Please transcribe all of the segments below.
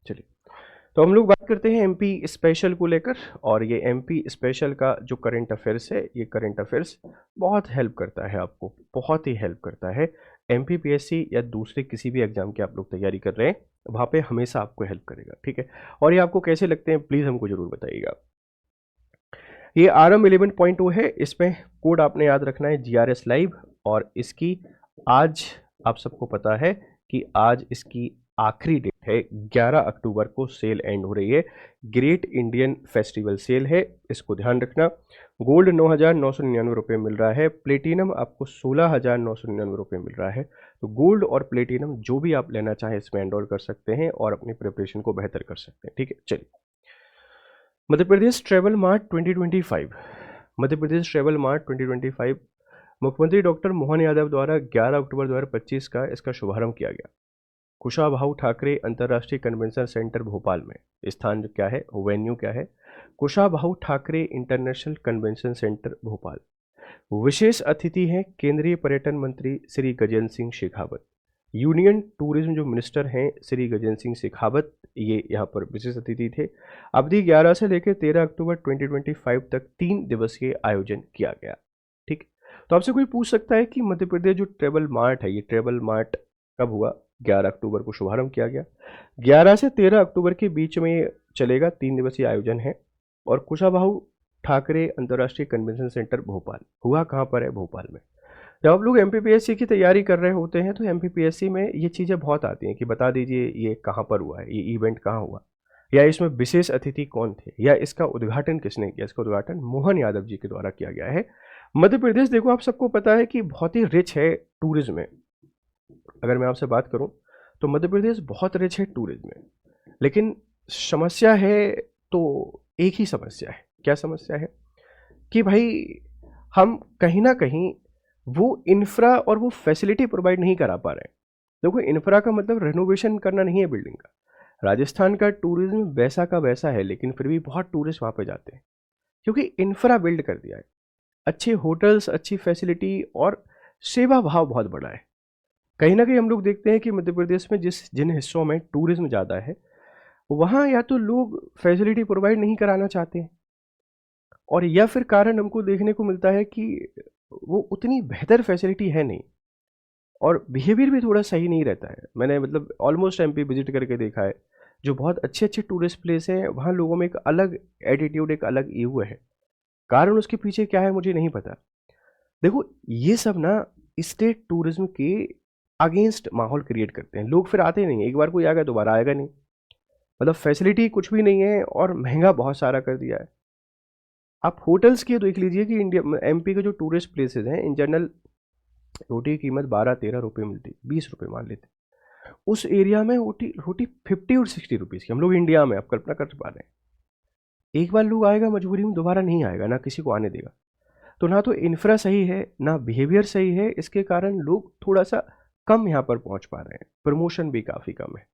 चलिए, तो हम लोग बात करते हैं एमपी स्पेशल को लेकर। और ये एमपी स्पेशल का जो करंट अफेयर्स है, ये करंट अफेयर्स बहुत हेल्प करता है आपको, बहुत ही हेल्प करता है। एमपीपीएससी या दूसरे किसी भी एग्जाम की आप लोग तैयारी कर रहे हैं, वहाँ पे हमेशा आपको हेल्प करेगा, ठीक है। और ये आपको कैसे लगते हैं प्लीज़ हमको ज़रूर बताइएगा। ये RM 11.2 है, इसमें कोड आपने याद रखना है GRS लाइव। और इसकी आज आप सबको पता है कि आज इसकी आखिरी डेट है, 11 अक्टूबर को सेल एंड हो रही है। ग्रेट इंडियन फेस्टिवल सेल है, इसको ध्यान रखना। गोल्ड 9,999 रुपये मिल रहा है, प्लेटिनम आपको 16,999 रुपये मिल रहा है। तो गोल्ड और प्लेटिनम जो भी आप लेना चाहें इसमें एनरोल कर सकते हैं और अपनी प्रिपरेशन को बेहतर कर सकते हैं, ठीक है। चलिए, Madhya Pradesh travel mart 2025, Madhya Pradesh travel mart 2025 मुख्यमंत्री डॉक्टर मोहन यादव द्वारा 11 अक्टूबर 2025 का इसका शुभारंभ किया गया। कुशाभाऊ ठाकरे अंतर्राष्ट्रीय कन्वेंशन सेंटर भोपाल में। स्थान क्या है, वेन्यू क्या है, Kushabhau Thackeray international convention centre Bhopal. विशेष अतिथि हैं केंद्रीय पर्यटन मंत्री श्री गजेंद्र सिंह शेखावत। यूनियन टूरिज्म जो मिनिस्टर हैं श्री गजेंद्र सिंह शेखावत, ये यहाँ पर विशेष अतिथि थे। अवधि 11 से लेकर 13 अक्टूबर 2025 तक 3 दिवसीय आयोजन किया गया, ठीक। तो आपसे कोई पूछ सकता है कि मध्य प्रदेश जो ट्रेवल मार्ट है, ये ट्रेवल मार्ट कब हुआ? 11 अक्टूबर को शुभारंभ किया गया। 11 से 13 अक्टूबर के बीच में ये चलेगा, 3 दिवसीय आयोजन है। और कुशाभाऊ ठाकरे अंतर्राष्ट्रीय कन्वेंशन सेंटर भोपाल हुआ कहाँ पर है? भोपाल में। जब आप लोग एमपीपीएससी की तैयारी कर रहे होते हैं तो एमपीपीएससी में ये चीज़ें बहुत आती हैं कि बता दीजिए ये कहाँ पर हुआ है, ये इवेंट कहाँ हुआ, या इसमें विशेष अतिथि कौन थे, या इसका उद्घाटन किसने किया। इसका उद्घाटन मोहन यादव जी के द्वारा किया गया है। मध्य प्रदेश देखो आप सबको पता है कि बहुत ही रिच है टूरिज्म में। अगर मैं आपसे बात करूं तो मध्य प्रदेश बहुत रिच है टूरिज्म में, लेकिन समस्या है तो एक ही समस्या है। क्या समस्या है? कि भाई हम कहीं ना कहीं वो इंफ्रा और वो फैसिलिटी प्रोवाइड नहीं करा पा रहे हैं। देखो, इंफ्रा का मतलब रेनोवेशन करना नहीं है बिल्डिंग का। राजस्थान का टूरिज्म वैसा का वैसा है, लेकिन फिर भी बहुत टूरिस्ट वहाँ पे जाते हैं क्योंकि इंफ्रा बिल्ड कर दिया है। अच्छे होटल्स, अच्छी फैसिलिटी और सेवा भाव बहुत बड़ा है। कहीं ना कहीं हम लोग देखते हैं कि मध्य प्रदेश में जिन हिस्सों में टूरिज्म ज़्यादा है, वहाँ या तो लोग फैसिलिटी प्रोवाइड नहीं कराना चाहते हैं, और या फिर कारण हमको देखने को मिलता है कि वो उतनी बेहतर फैसिलिटी है नहीं, और बिहेवियर भी थोड़ा सही नहीं रहता है। मैंने मतलब ऑलमोस्ट एमपी विजिट करके देखा है, जो बहुत अच्छे अच्छे टूरिस्ट प्लेस हैं वहाँ लोगों में एक अलग एटीट्यूड, एक अलग ईगो है। कारण उसके पीछे क्या है मुझे नहीं पता। देखो, ये सब ना स्टेट टूरिज्म के अगेंस्ट माहौल क्रिएट करते हैं। लोग फिर आते नहीं, एक बार कोई आ गया दोबारा आएगा नहीं। मतलब फैसिलिटी कुछ भी नहीं है और महंगा बहुत सारा कर दिया है। आप होटल्स की देख लीजिए कि इंडिया एमपी के जो टूरिस्ट प्लेसेस हैं, इन जनरल रोटी की कीमत 12-13 रुपये मिलती, 20 रुपये मान लेते। उस एरिया में रोटी रोटी 50 और 60 रुपीज़ की। हम लोग इंडिया में, आप कल्पना कर पा रहे हैं। एक बार लोग आएगा मजबूरी में, दोबारा नहीं आएगा, ना किसी को आने देगा। तो ना तो इंफ्रा सही है, ना बिहेवियर सही है। इसके कारण लोग थोड़ा सा कम यहाँ पर पहुँच पा रहे हैं। प्रमोशन भी काफ़ी कम है।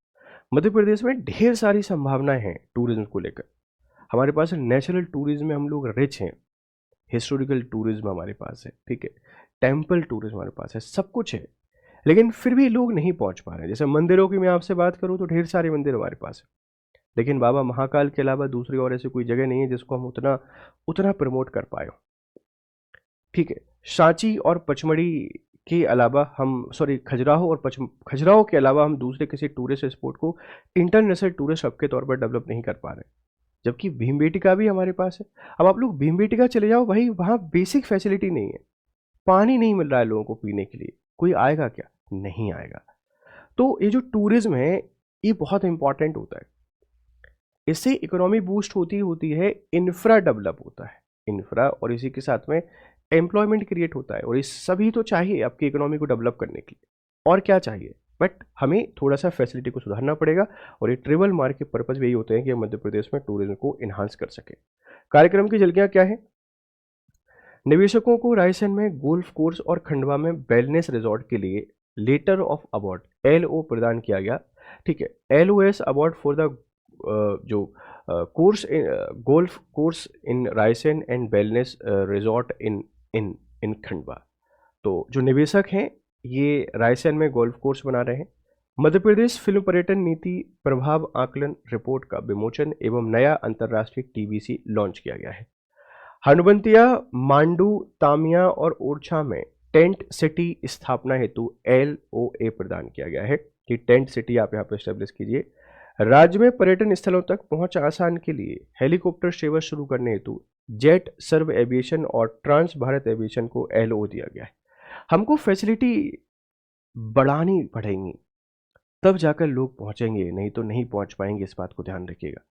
मध्य प्रदेश में ढेर सारी संभावनाएं हैं टूरिज्म को लेकर। हमारे पास नेचुरल टूरिज्म में हम लोग रिच हैं, हिस्टोरिकल टूरिज्म हमारे पास है, ठीक है, टेम्पल टूरिज्म हमारे पास है, सब कुछ है। लेकिन फिर भी लोग नहीं पहुंच पा रहे हैं। जैसे मंदिरों की मैं आपसे बात करूं तो ढेर सारे मंदिर हमारे पास है, लेकिन बाबा महाकाल के अलावा दूसरी और ऐसी कोई जगह नहीं है जिसको हम उतना उतना प्रमोट कर पाए, ठीक है। सांची और पचमढ़ी के अलावा हम, सॉरी, खजुराहो और खजुराहो के अलावा हम दूसरे किसी टूरिस्ट स्पॉट को इंटरनेशनल टूरिस्ट हब के तौर पर डेवलप नहीं कर पा रहे, जबकि भीमबेटका भी हमारे पास है। अब आप लोग भीमबेटका चले जाओ भाई, वहाँ बेसिक फैसिलिटी नहीं है, पानी नहीं मिल रहा है लोगों को पीने के लिए। कोई आएगा क्या? नहीं आएगा। तो ये जो टूरिज्म है, ये बहुत इंपॉर्टेंट होता है। इससे इकोनॉमी बूस्ट होती होती है, इंफ्रा डेवलप होता है, इंफ्रा, और इसी के साथ में एम्प्लॉयमेंट क्रिएट होता है। और ये सभी तो चाहिए आपकी इकोनॉमी को डेवलप करने के लिए, और क्या चाहिए, बट हमें थोड़ा सा फैसिलिटी को सुधारना पड़ेगा। और ये ट्रेवल मार्ट के पर्पज यही होते हैं कि हम मध्य प्रदेश में टूरिज्म को इन्हांस कर सकें। कार्यक्रम की झलकियाँ क्या है? निवेशकों को रायसेन में गोल्फ कोर्स और खंडवा में वेलनेस रिजॉर्ट के लिए लेटर ऑफ अवार्ड LO प्रदान किया गया, ठीक है। LOS अवार्ड फॉर द जो course, golf course in Raisen and wellness resort in in in Khandwa. तो जो निवेशक हैं ये रायसेन में गोल्फ कोर्स बना रहे हैं, मध्य प्रदेश फिल्म पर्यटन नीति प्रभाव आकलन रिपोर्ट का विमोचन एवं नया अंतर्राष्ट्रीय टीबीसी लॉन्च किया गया है। हनुवंतिया, मांडू, तामिया और ओरछा में टेंट सिटी स्थापना हेतु LOA प्रदान किया गया है कि टेंट सिटी आप यहाँ पर स्टेब्लिश कीजिए। राज्य में पर्यटन स्थलों तक पहुंच आसान के लिए हेलीकॉप्टर सेवा शुरू करने हेतु जेट सर्व एविएशन और ट्रांस भारत एविएशन को LO दिया गया है। हमको फैसिलिटी बढ़ानी पड़ेंगी, तब जाकर लोग पहुंचेंगे, नहीं तो नहीं पहुंच पाएंगे। इस बात को ध्यान रखिएगा।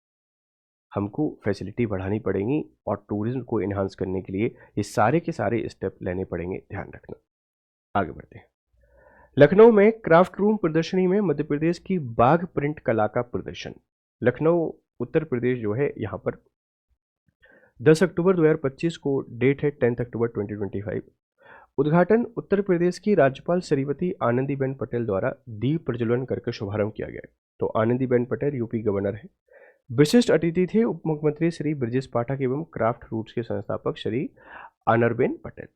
हमको फैसिलिटी बढ़ानी पड़ेंगी और टूरिज्म को इन्हांस करने के लिए ये सारे के सारे स्टेप लेने पड़ेंगे, ध्यान रखना। आगे बढ़ते हैं। लखनऊ में क्राफ्ट रूम प्रदर्शनी में मध्य प्रदेश की बाघ प्रिंट कला का प्रदर्शन। लखनऊ उत्तर प्रदेश जो है, यहाँ पर 10 अक्टूबर 2025 को डेट है, 10 अक्टूबर 2025। उद्घाटन उत्तर प्रदेश की राज्यपाल श्रीमती आनंदीबेन पटेल द्वारा दीप प्रज्वलन करके शुभारंभ किया गया। तो आनंदीबेन पटेल यूपी गवर्नर है। विशिष्ट अतिथि थे उप मुख्यमंत्री श्री ब्रजेश पाठक एवं क्राफ्ट रूट्स के संस्थापक श्री आनरबेन पटेल।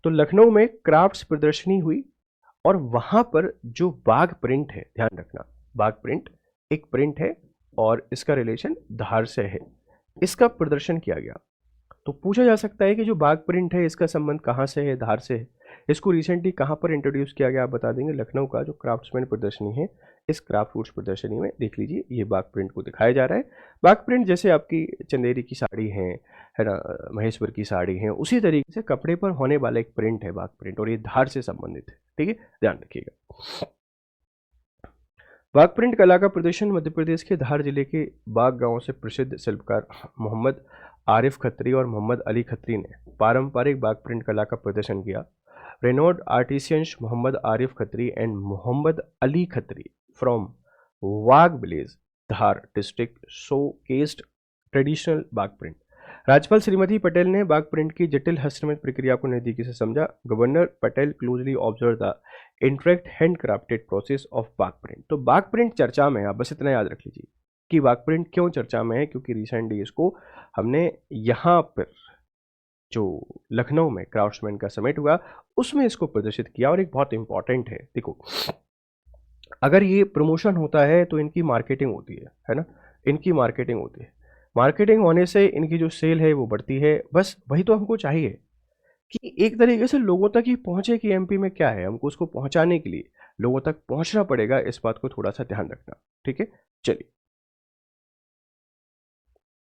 तो लखनऊ में क्राफ्ट्स प्रदर्शनी हुई और वहां पर जो बाघ प्रिंट है, ध्यान रखना, बाघ प्रिंट एक प्रिंट है और इसका रिलेशन धार से है, इसका प्रदर्शन किया गया। तो पूछा जा सकता है कि जो बाघ प्रिंट है इसका संबंध कहाँ से है, धार से है। इसको रिसेंटली कहाँ पर इंट्रोड्यूस किया गया आप बता देंगे। लखनऊ का जो क्राफ्ट्समैन प्रदर्शनी है, इस क्राफ्ट रूट्स प्रदर्शनी में देख लीजिए, ये बाघ प्रिंट को दिखाया जा रहा है। बाघ प्रिंट जैसे आपकी चंदेरी की साड़ी है ना, महेश्वर की साड़ी है, उसी तरीके से कपड़े पर होने वाला एक प्रिंट है बाघ प्रिंट, और ये धार से संबंधित है। ठीक है, ध्यान रखिएगा। बाघ प्रिंट कला का प्रदर्शन मध्य प्रदेश के धार जिले के बाघ गांव से प्रसिद्ध शिल्पकार मोहम्मद आरिफ खत्री और मोहम्मद अली खत्री ने पारंपरिक बाघ प्रिंट कला का प्रदर्शन किया। Renowned artisans Mohammad Arif Khatri and Mohammad Ali Khatri from Bagh village Dhar district showcased traditional Bagh print. राज्यपाल श्रीमती पटेल ने बाघ प्रिंट की जटिल हस्तनिर्मित प्रक्रिया को नजदीकी से समझा। Governor Patel closely observe the interact hand crafted process of बाघ प्रिंट। तो बाघ प्रिंट चर्चा में, आप बस इतना याद रख लीजिए कि बाघ प्रिंट क्यों चर्चा में है, क्योंकि रिसेंटली इसको हमने यहाँ पर जो लखनऊ में क्राफ्ट्समैन का समिट हुआ उसमें इसको प्रदर्शित किया। और एक बहुत इंपॉर्टेंट है, देखो अगर ये प्रमोशन होता है तो इनकी मार्केटिंग होती है ना, इनकी मार्केटिंग होती है। मार्केटिंग होने से इनकी जो सेल है वो बढ़ती है। बस वही तो हमको चाहिए कि एक तरीके से लोगों तक ही पहुंचे कि एमपी में क्या है, हमको उसको पहुंचाने के लिए लोगों तक पहुंचना पड़ेगा। इस बात को थोड़ा सा ध्यान रखना, ठीक है। चलिए,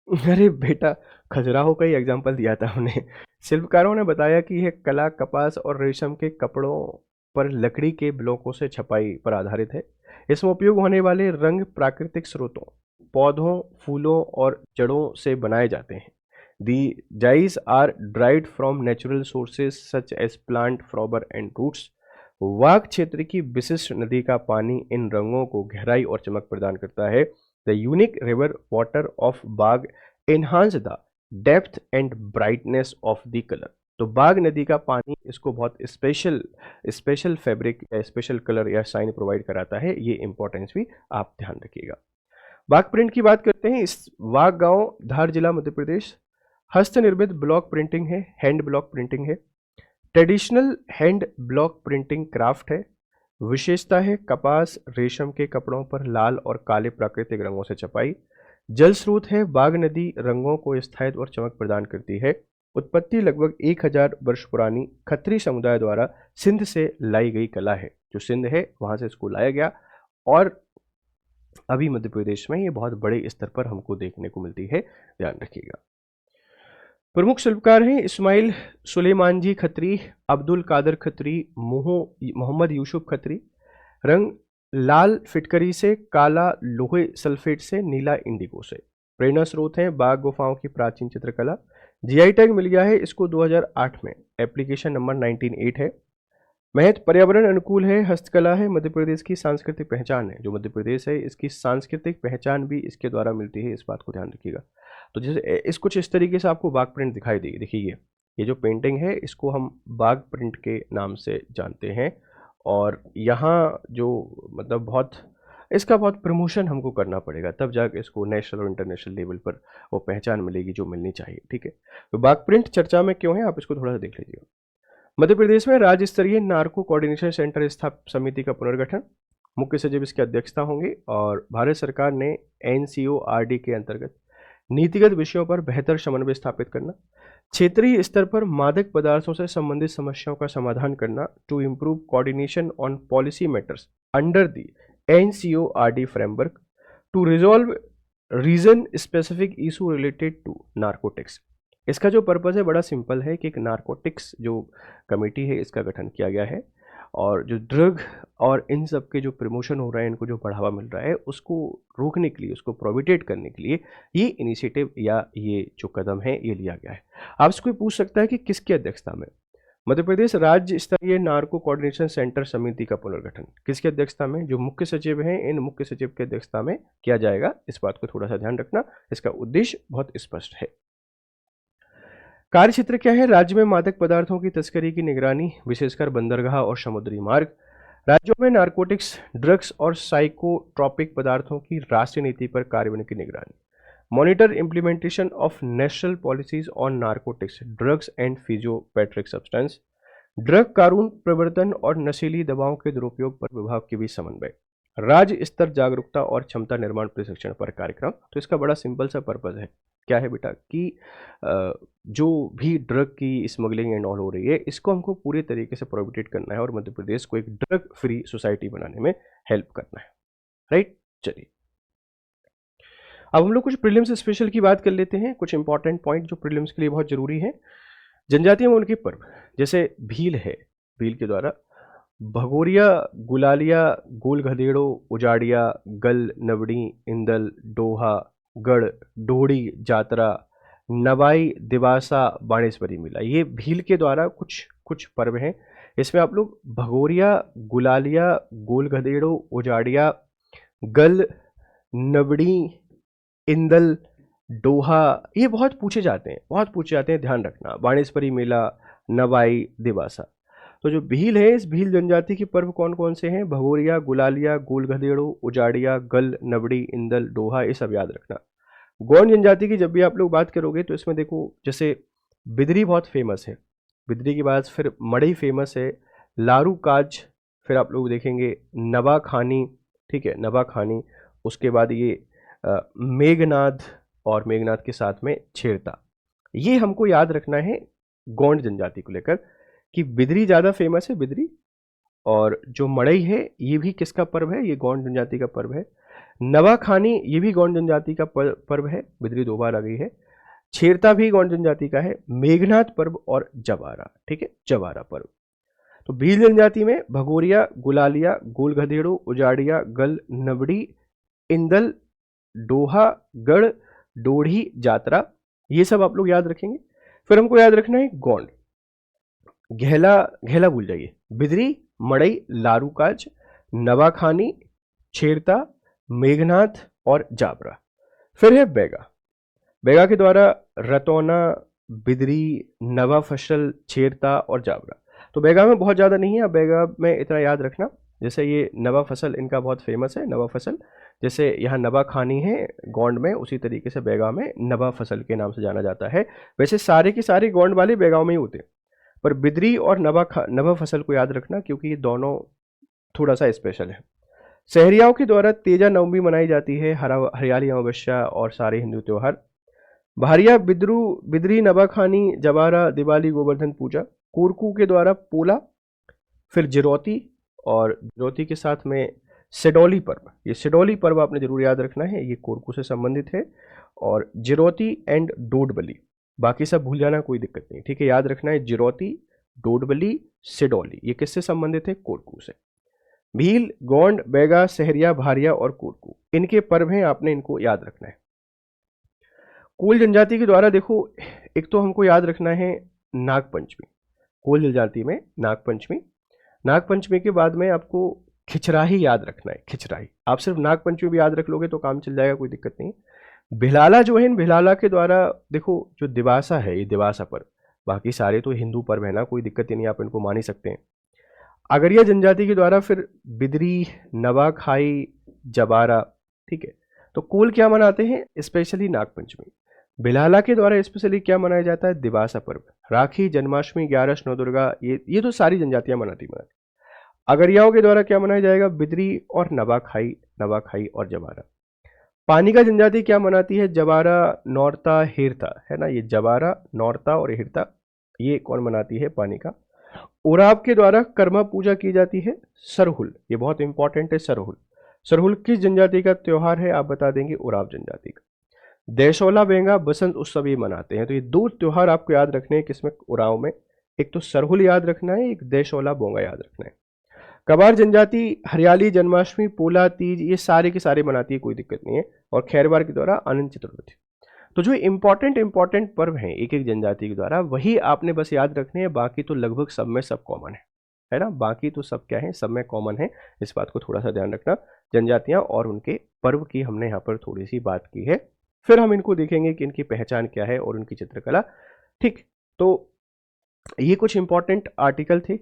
अरे बेटा, खजुराहो का ही एग्जाम्पल दिया था हमने। शिल्पकारों ने बताया कि यह कला कपास और रेशम के कपड़ों पर लकड़ी के ब्लॉकों से छपाई पर आधारित है। इसमें उपयोग होने वाले रंग प्राकृतिक स्रोतों, पौधों, फूलों और जड़ों से बनाए जाते हैं। The dyes are dried from natural sources such as plant fibre and roots. Bagh क्षेत्र की विशिष्ट नदी का पानी इन रंगों को गहराई और चमक प्रदान करता है। The unique river water of Bagh enhance the depth and brightness of the colour. तो बाघ नदी का पानी इसको बहुत स्पेशल फैब्रिक या स्पेशल कलर या शाइन प्रोवाइड कराता है। ये इंपॉर्टेंस भी आप ध्यान रखिएगा। बाघ प्रिंट की बात करते हैं। इस वाघ गांव धार जिला मध्य प्रदेश हस्त निर्मित ब्लॉक प्रिंटिंग है, हैंड ब्लॉक प्रिंटिंग है। Traditional hand block printing craft है। विशेषता है कपास रेशम के कपड़ों पर लाल और काले प्राकृतिक रंगों से छपाई। जल स्रोत है बाघ नदी, रंगों को स्थायित्व और चमक प्रदान करती है। उत्पत्ति लगभग 1000 वर्ष पुरानी खत्री समुदाय द्वारा सिंध से लाई गई कला है। जो सिंध है वहां से इसको लाया गया और अभी मध्य प्रदेश में ये बहुत बड़े स्तर पर हमको देखने को मिलती है, ध्यान रखिएगा। प्रमुख शिल्पकार हैं इस्माइल सुलेमान जी खत्री, अब्दुल कादर खत्री, मोहम्मद यूसुफ खत्री। रंग लाल फिटकरी से, काला लोहे सल्फेट से, नीला इंडिगो से। प्रेरणा स्रोत हैं बाघ गुफाओं की प्राचीन चित्रकला। जीआई टैग मिल गया है इसको 2008 में, एप्लीकेशन नंबर 198 है। महत्व पर्यावरण अनुकूल है, हस्तकला है, मध्य प्रदेश की सांस्कृतिक पहचान है। जो मध्य प्रदेश है इसकी सांस्कृतिक पहचान भी इसके द्वारा मिलती है, इस बात को ध्यान रखिएगा। तो जैसे इस कुछ इस तरीके से आपको बाघ प्रिंट दिखाई देगी। देखिए ये जो पेंटिंग है इसको हम बाघ प्रिंट के नाम से जानते हैं। और यहाँ जो मतलब इसका बहुत प्रमोशन हमको करना पड़ेगा, तब जाकर इसको नेशनल और इंटरनेशनल लेवल पर वो पहचान मिलेगी जो मिलनी चाहिए, ठीक है। तो बाघ प्रिंट चर्चा में क्यों है, आप इसको थोड़ा सा देख लीजिए। मध्य प्रदेश में राज्य स्तरीय नार्को कोऑर्डिनेशन सेंटर समिति का पुनर्गठन। मुख्य सचिव इसकी अध्यक्षता होंगे और भारत सरकार ने NCORD के अंतर्गत नीतिगत विषयों पर बेहतर समन्वय स्थापित करना, क्षेत्रीय स्तर पर मादक पदार्थों से संबंधित समस्याओं का समाधान करना, to improve coordination on policy matters under the NCORD framework, to resolve region specific issue related to narcotics. इसका जो पर्पज़ है बड़ा सिंपल है कि एक नार्कोटिक्स जो कमेटी है इसका गठन किया गया है और जो ड्रग और इन सब के जो प्रमोशन हो रहा है, इनको जो बढ़ावा मिल रहा है, उसको रोकने के लिए, उसको प्रोहिबिटेट करने के लिए ये इनिशिएटिव या ये जो कदम है ये लिया गया है। आपसे कोई पूछ सकता है कि किसकी अध्यक्षता में? मध्य प्रदेश राज्य स्तरीय नार्को कोऑर्डिनेशन सेंटर समिति का पुनर्गठन किसकी अध्यक्षता में? जो मुख्य सचिव हैं, इन मुख्य सचिव की अध्यक्षता में किया जाएगा। इस बात को थोड़ा सा ध्यान रखना, इसका उद्देश्य बहुत स्पष्ट है। कार्य क्षेत्र क्या है? राज्य में मादक पदार्थों की तस्करी की निगरानी, विशेषकर बंदरगाह और समुद्री मार्ग। राज्यों में नारकोटिक्स, ड्रग्स और साइकोट्रॉपिक पदार्थों की राष्ट्रीय नीति पर कार्यान्वयन की निगरानी। Monitor implementation of national policies on narcotics, drugs and psychotropic substance. Drug कानून प्रवर्तन और नशीली दवाओं के दुरुपयोग पर विभाग के बीच समन्वय। राज्य स्तर जागरूकता और क्षमता निर्माण प्रशिक्षण पर कार्यक्रम। तो इसका बड़ा सिंपल सा पर्पज़ है, क्या है बेटा, कि जो भी ड्रग की स्मगलिंग एंड ऑल हो रही है, इसको हमको पूरे तरीके से प्रोहिबिटेट करना है और मध्य प्रदेश को एक ड्रग फ्री सोसाइटी बनाने में हेल्प करना है। राइट, चलिए अब हम लोग कुछ प्रीलिम्स स्पेशल की बात कर लेते हैं। कुछ इंपॉर्टेंट पॉइंट जो प्रीलिम्स के लिए बहुत जरूरी है। जनजातियों में उनके पर्व, जैसे भील है, भील के द्वारा भगोरिया, गुलालिया, गोल गधेड़ो, उजाड़िया, गल, नवड़ी, इंदल, डोहा, गढ़, डोड़ी, जातरा, नवाई, दिवासा, बाणेश्वरी मेला, ये भील के द्वारा कुछ पर्व हैं। इसमें आप लोग भगोरिया, गुलालिया, गोल गधेड़ो, उजाड़िया, गल, नवड़ी, इंदल, डोहा, ये बहुत पूछे जाते हैं, ध्यान रखना। बाणेश्वरी मेला, नवाई, दिवासा। तो जो भील है, इस भील जनजाति के पर्व कौन कौन से हैं? भगोरिया, गुलालिया, गोल गधेड़ो, उजाड़िया, गल, नवड़ी, इंदल, डोहा, ये सब याद रखना। गौंड जनजाति की जब भी आप लोग बात करोगे तो इसमें देखो, जैसे बिदरी बहुत फेमस है, बिदरी के बाद फिर मड़ई फेमस है, लारू काज, फिर आप लोग देखेंगे नवा खानी, ठीक है, नवा खानी। उसके बाद ये मेघनाद, और मेघनाद के साथ में छेड़ता। ये हमको याद रखना है गौंड जनजाति को लेकर कि बिदरी ज़्यादा फेमस है, बिदरी। और जो मड़ई है ये भी किसका पर्व है? ये गौंड जनजाति का पर्व है। नवाखानी ये भी गौंड जनजाति का पर्व है, बिदरी दो बार आ गई है। छेरता भी गौंड जनजाति का है। मेघनाथ पर्व और जवारा, ठीक है, जवारा पर्व। तो भील जनजाति में भगोरिया, गुलालिया, गोल गधेड़ो, उजाड़िया, गल, नवड़ी, इंदल, डोहा, गढ़, डोढ़ी, जातरा, ये सब आप लोग याद रखेंगे। फिर हमको याद रखना है गौंड, घेला भूल जाइए, बिदरी, मड़ई, लारूकाज, नवाखानी, छेरता, मेघनाथ और जाबरा। फिर है बैगा, बैगा के द्वारा रतौना, बिदरी, नवा फसल, छेरता और जाबरा। तो बैगा में बहुत ज़्यादा नहीं है, बैगा में इतना याद रखना, जैसे ये नवा फसल इनका बहुत फेमस है, नवा फसल, जैसे यहाँ नवा खानी है गौंड में, उसी तरीके से बैगा में नवा फसल के नाम से जाना जाता है। वैसे सारे के सारे गौंड वाले बैगाव में ही होते हैं, पर बिदरी और नवा फसल को याद रखना क्योंकि ये दोनों थोड़ा सा स्पेशल है। शहरियाओं के द्वारा तेजा नवमी मनाई जाती है, हरियाली अमावस्या और सारे हिंदू त्यौहार। भारिया, बिदरी, नवाखानी, जवारा, दिवाली, गोवर्धन पूजा। कोरकू के द्वारा पोला, फिर जिरौती, और जिरौती के साथ में सिडौली पर्व। ये सिडौली पर्व आपने जरूर याद रखना है, ये कोरकू से संबंधित है। और जिरौती एंड डोडबली, बाकी सब भूल जाना, कोई दिक्कत नहीं, ठीक है, याद रखना है जिरौती, डोडबली, सिडौली, ये किससे संबंधित है? कोरकू से। भील, गौंड, बैगा, सहरिया, भारिया और कोरकू, इनके पर्व हैं, आपने इनको याद रखना है। कोल जनजाति के द्वारा देखो, एक तो हमको याद रखना है नागपंचमी, कोल जनजाति में नागपंचमी। नागपंचमी के बाद में आपको खिचराही याद रखना है, खिचराही। आप सिर्फ नागपंचमी भी याद रख लोगे तो काम चल जाएगा, कोई दिक्कत नहीं। भिलाला जो है, इन भिलाला के द्वारा देखो, जो दिवासा है, ये दिवासा पर्व, बाकी सारे तो हिंदू पर्व है ना, कोई दिक्कत ही नहीं, आप इनको मान ही सकते हैं। अगरिया जनजाति के द्वारा फिर बिदरी, नवाखाई, जबारा, ठीक है। तो कोल क्या मनाते हैं? स्पेशली नागपंचमी। भिलाला के द्वारा स्पेशली क्या मनाया जाता है? दिवासा पर्व। राखी, जन्माष्टमी, 11 नवदुर्गा, ये तो सारी जनजातियां मनाती। अगरियाओं के द्वारा क्या मनाया जाएगा? बिदरी और नवाखाई, नवाखाई और जवारा। पानी का जनजाति क्या मनाती है? जवारा, नौरता, हेरता, है ना। ये जवारा, नौरता और हेरता, ये कौन मनाती है पानी का? उराव के द्वारा कर्मा पूजा की जाती है सरहुल, ये बहुत इंपॉर्टेंट है सरहुल। सरहुल किस जनजाति का त्योहार है? आप बता देंगे उराव जनजाति का। देशोला बेंगा बसंत उत्सव ये मनाते हैं। तो ये दो त्योहार आपको याद रखने हैं किसमें? उराव में। एक तो सरहुल याद रखना है, एक देशोला बोंगा याद रखना है। कबार जनजाति हरियाली, जन्माष्टमी, पोला, तीज, ये सारे के सारे मनाती है, कोई दिक्कत नहीं है। और खैरवार के द्वारा अनंत चतुर्दशी। तो जो इंपॉर्टेंट पर्व हैं एक एक जनजाति के द्वारा, वही आपने बस याद रखने हैं, बाकी तो लगभग सब में सब कॉमन है ना। बाकी तो सब क्या है, सब में कॉमन है। इस बात को थोड़ा सा ध्यान रखना। जनजातियां और उनके पर्व की हमने यहाँ पर थोड़ी सी बात की है, फिर हम इनको देखेंगे कि इनकी पहचान क्या है और उनकी चित्रकला। ठीक, तो ये कुछ इंपॉर्टेंट आर्टिकल थे।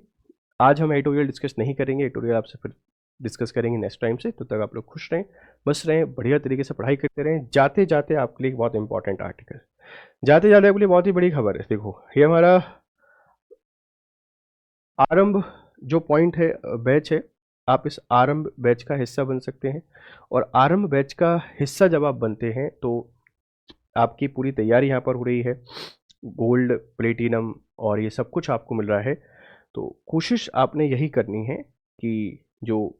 आज हम एडिटोरियल डिस्कस नहीं करेंगे, एडिटोरियल आपसे फिर डिस्कस करेंगे नेक्स्ट टाइम से। तब तक आप लोग खुश रहें, बस रहें, बढ़िया तरीके से पढ़ाई करते रहें। जाते जाते आपके लिए एक बहुत इंपॉर्टेंट आर्टिकल, जाते जाते आपके लिए बहुत ही बड़ी खबर है। देखो, ये हमारा आरंभ जो पॉइंट है, बैच है, आप इस आरंभ बैच का हिस्सा बन सकते हैं। और आरंभ बैच का हिस्सा जब आप बनते हैं तो आपकी पूरी तैयारी यहाँ पर हो रही है, गोल्ड, प्लेटिनम और ये सब कुछ आपको मिल रहा है। तो कोशिश आपने यही करनी है कि जो